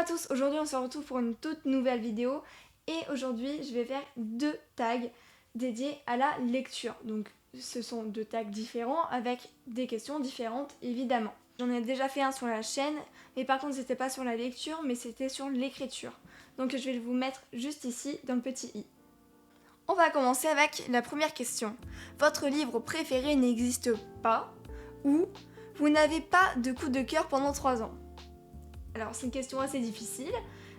tous, aujourd'hui on se retrouve pour une toute nouvelle vidéo et aujourd'hui je vais faire 2 tags dédiés à la lecture. Donc ce sont 2 tags différents avec des questions différentes évidemment. J'en ai déjà fait un sur la chaîne, mais par contre c'était pas sur la lecture mais c'était sur l'écriture. Donc je vais vous mettre juste ici dans le petit i. On va commencer avec la première question. Votre livre préféré n'existe pas ou vous n'avez pas de coup de cœur pendant 3 ans? Alors c'est une question assez difficile,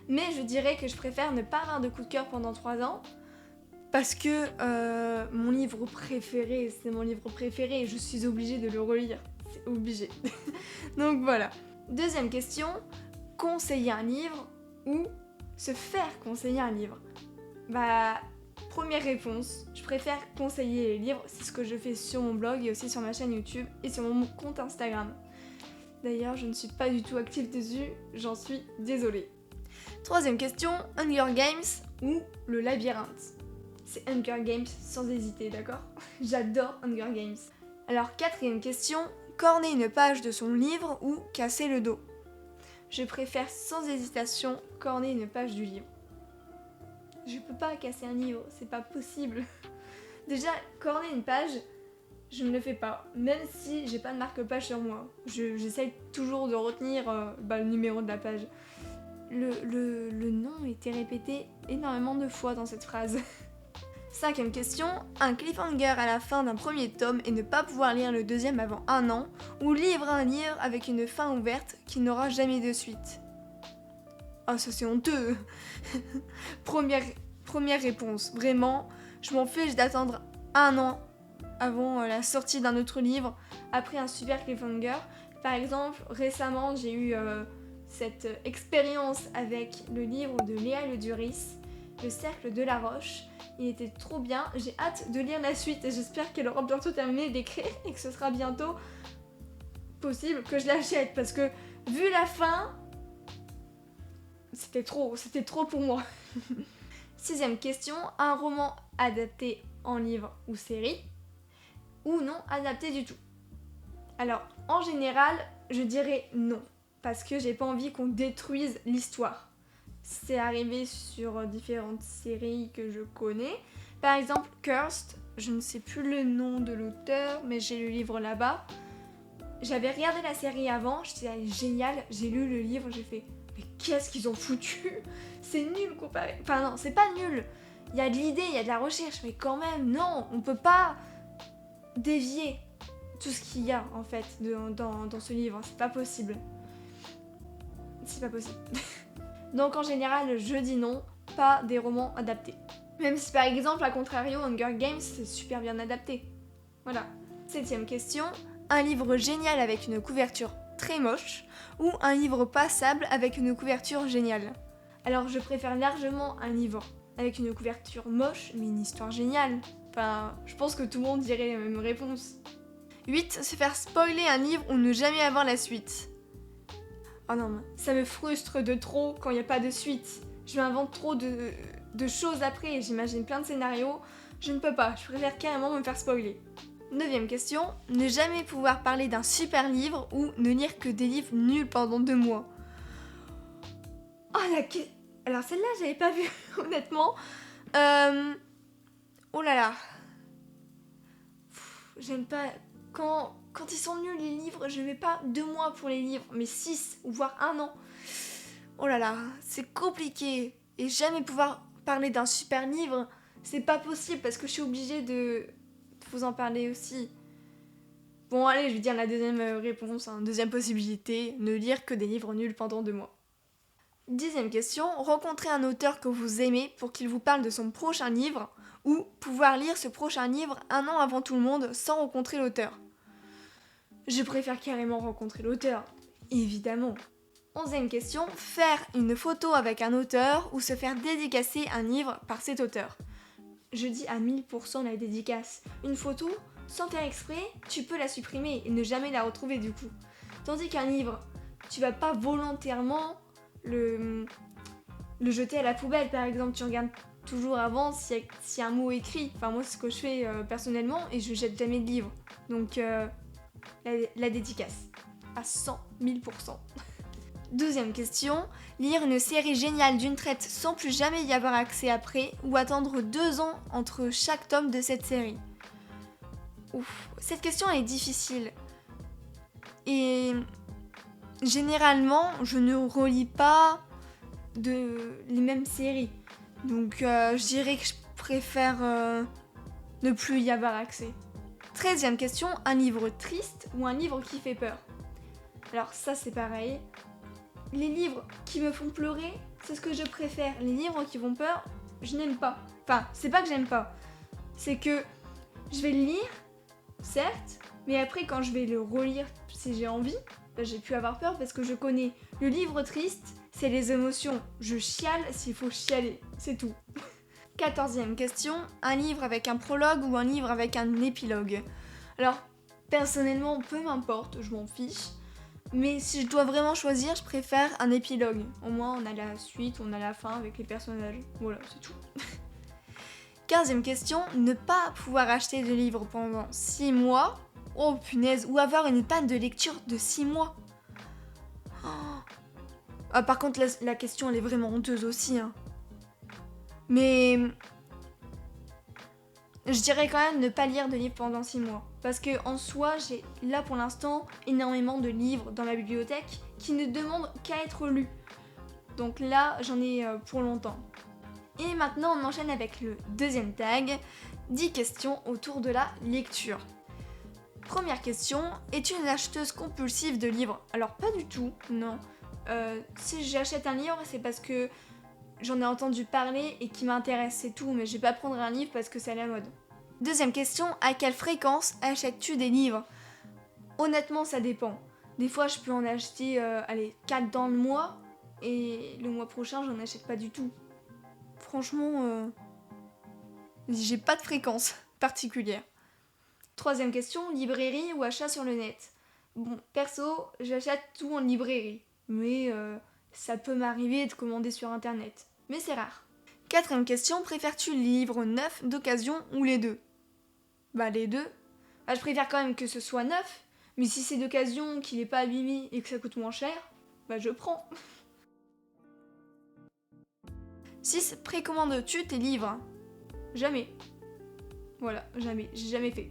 mais je dirais que je préfère ne pas avoir de coup de cœur pendant 3 ans parce que mon livre préféré, c'est mon livre préféré et je suis obligée de le relire. C'est obligé. Donc voilà. Deuxième question, conseiller un livre ou se faire conseiller un livre? Première réponse, je préfère conseiller les livres, c'est ce que je fais sur mon blog et aussi sur ma chaîne YouTube et sur mon compte Instagram. D'ailleurs, je ne suis pas du tout active dessus, j'en suis désolée. Troisième question, Hunger Games ou le labyrinthe? C'est Hunger Games sans hésiter, d'accord? J'adore Hunger Games. Alors, quatrième question, corner une page de son livre ou casser le dos? Je préfère sans hésitation corner une page du livre. Je peux pas casser un livre, c'est pas possible. Déjà, corner une page, je ne le fais pas, même si j'ai pas de marque-page sur moi. J'essaye toujours de retenir le numéro de la page. Le nom était répété énormément de fois dans cette phrase. Cinquième question, un cliffhanger à la fin d'un premier tome et ne pas pouvoir lire le deuxième avant 1 an, ou lire un livre avec une fin ouverte qui n'aura jamais de suite? Ah, ça c'est honteux. Première réponse, vraiment, je m'en fiche d'attendre 1 an avant la sortie d'un autre livre, après un super cliffhanger. Par exemple, récemment, j'ai eu cette expérience avec le livre de Léa Leduris, Le Cercle de la Roche. Il était trop bien, j'ai hâte de lire la suite et j'espère qu'elle aura bientôt terminé d'écrire et que ce sera bientôt possible que je l'achète parce que vu la fin, c'était trop pour moi. Sixième question, un roman adapté en livre ou série ou non adapté du tout? Alors, en général, je dirais non, parce que j'ai pas envie qu'on détruise l'histoire. C'est arrivé sur différentes séries que je connais. Par exemple, Cursed, je ne sais plus le nom de l'auteur, mais j'ai le livre là-bas. J'avais regardé la série avant, je disais génial, j'ai lu le livre, j'ai fait mais qu'est-ce qu'ils ont foutu? C'est nul comparé. Enfin non, c'est pas nul. Il y a de l'idée, il y a de la recherche, mais quand même, non, on peut pas dévier tout ce qu'il y a en fait dans ce livre, c'est pas possible. C'est pas possible. Donc en général, je dis non, pas des romans adaptés. Même si par exemple, à contrario, Hunger Games, c'est super bien adapté. Voilà. Septième question, un livre génial avec une couverture très moche ou un livre passable avec une couverture géniale? Alors je préfère largement un livre avec une couverture moche mais une histoire géniale. Enfin, je pense que tout le monde dirait la même réponse. 8. Se faire spoiler un livre ou ne jamais avoir la suite? Oh non, ça me frustre de trop quand il n'y a pas de suite. Je m'invente trop de choses après et j'imagine plein de scénarios. Je ne peux pas, je préfère carrément me faire spoiler. 9ème question, ne jamais pouvoir parler d'un super livre ou ne lire que des livres nuls pendant 2 mois? Oh alors celle-là, j'avais pas vu, honnêtement. Oh là là. J'aime pas... Quand ils sont nuls les livres, je mets pas 2 mois pour les livres, mais 6 ou voire 1 an. Oh là là, c'est compliqué. Et jamais pouvoir parler d'un super livre, c'est pas possible parce que je suis obligée de vous en parler aussi. Bon allez, je vais dire la deuxième réponse, deuxième possibilité, ne lire que des livres nuls pendant 2 mois. 10ème question, rencontrer un auteur que vous aimez pour qu'il vous parle de son prochain livre ou pouvoir lire ce prochain livre 1 an avant tout le monde sans rencontrer l'auteur? Je préfère carrément rencontrer l'auteur, évidemment. 11ème question, faire une photo avec un auteur ou se faire dédicacer un livre par cet auteur? Je dis à 1000% la dédicace. Une photo, sans faire exprès, tu peux la supprimer et ne jamais la retrouver du coup. Tandis qu'un livre, tu vas pas volontairement le jeter à la poubelle par exemple, tu regardes toujours avant s'il y a un mot écrit. Enfin moi c'est ce que je fais personnellement et je jette jamais de livre. Donc la dédicace à 100 000%. 12e question, lire une série géniale d'une traite sans plus jamais y avoir accès après ou attendre 2 ans entre chaque tome de cette série. Ouf, cette question est difficile. Et généralement, je ne relis pas les mêmes séries. Donc je dirais que je préfère ne plus y avoir accès. 13e question, un livre triste ou un livre qui fait peur? Alors ça c'est pareil. Les livres qui me font pleurer, c'est ce que je préfère. Les livres qui font peur, je n'aime pas. Enfin, c'est pas que j'aime pas. C'est que je vais le lire, certes, mais après quand je vais le relire si j'ai envie, j'ai pu avoir peur parce que je connais. Le livre triste, c'est les émotions. Je chiale s'il faut chialer, c'est tout. 14e question, un livre avec un prologue ou un livre avec un épilogue? Alors, personnellement, peu m'importe, je m'en fiche. Mais si je dois vraiment choisir, je préfère un épilogue. Au moins, on a la suite, on a la fin avec les personnages. Voilà, c'est tout. 15e question, ne pas pouvoir acheter de livres pendant 6 mois. Oh punaise, ou avoir une panne de lecture de 6 mois. Oh. Ah, par contre, la question, elle est vraiment honteuse aussi. Hein. Mais je dirais quand même ne pas lire de livres pendant 6 mois. Parce que en soi, j'ai là pour l'instant énormément de livres dans ma bibliothèque qui ne demandent qu'à être lus. Donc là, j'en ai pour longtemps. Et maintenant, on enchaîne avec le deuxième tag. 10 questions autour de la lecture. Première question, es-tu une acheteuse compulsive de livres? Alors pas du tout, non. Si j'achète un livre, c'est parce que j'en ai entendu parler et qui m'intéresse, c'est tout, mais je vais pas prendre un livre parce que c'est à la mode. Deuxième question, à quelle fréquence achètes-tu des livres? Honnêtement, ça dépend. Des fois, je peux en acheter 4 dans le mois, et le mois prochain, j'en achète pas du tout. Franchement, j'ai pas de fréquence particulière. Troisième question, librairie ou achat sur le net? Bon, perso, j'achète tout en librairie, mais ça peut m'arriver de commander sur internet. Mais c'est rare. Quatrième question, préfères-tu livres neufs, d'occasion ou les deux? Bah les deux. Bah, je préfère quand même que ce soit neuf, mais si c'est d'occasion, qu'il n'est pas abîmé et que ça coûte moins cher, bah je prends. 6. Précommandes-tu tes livres? Jamais. Voilà, jamais. J'ai jamais fait.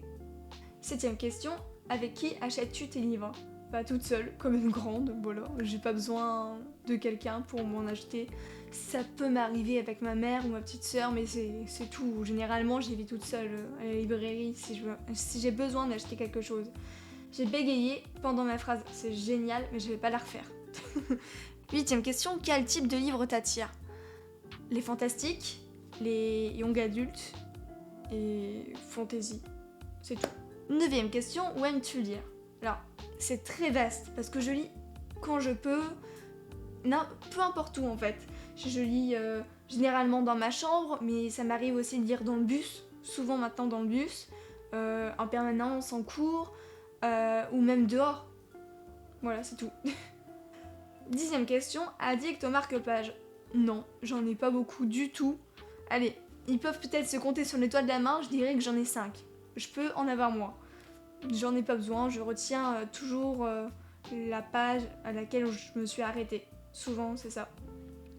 7e question, avec qui achètes-tu tes livres? Pas toute seule, comme une grande, voilà. J'ai pas besoin de quelqu'un pour m'en acheter. Ça peut m'arriver avec ma mère ou ma petite sœur, mais c'est tout. Généralement, j'y vais toute seule à la librairie si j'ai besoin d'acheter quelque chose. J'ai bégayé pendant ma phrase, c'est génial, mais je vais pas la refaire. 8e question, quel type de livre t'attire? Les fantastiques, les young adultes et fantasy. C'est tout. 9e question, où aimes-tu lire? Alors, c'est très vaste parce que je lis quand je peux, peu importe où en fait. Je lis généralement dans ma chambre, mais ça m'arrive aussi de lire dans le bus, souvent maintenant dans le bus, en permanence, en cours, ou même dehors. Voilà, c'est tout. 10e question, addict au marque-page? Non, j'en ai pas beaucoup du tout. Allez, ils peuvent peut-être se compter sur les doigts de la main, je dirais que j'en ai 5. Je peux en avoir moins. J'en ai pas besoin, je retiens toujours la page à laquelle je me suis arrêtée. Souvent, c'est ça.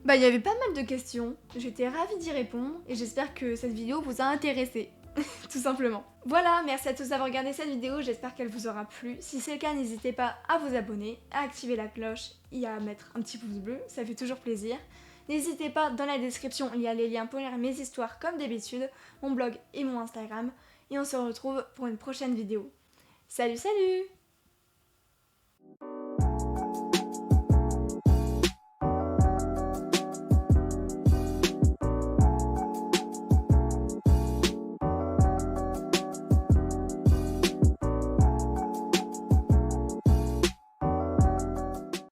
Bah, il y avait pas mal de questions, j'étais ravie d'y répondre et j'espère que cette vidéo vous a intéressé, tout simplement. Voilà, merci à tous d'avoir regardé cette vidéo, j'espère qu'elle vous aura plu. Si c'est le cas, n'hésitez pas à vous abonner, à activer la cloche et à mettre un petit pouce bleu, ça fait toujours plaisir. N'hésitez pas, dans la description, il y a les liens pour lire mes histoires comme d'habitude, mon blog et mon Instagram. Et on se retrouve pour une prochaine vidéo. Salut, salut!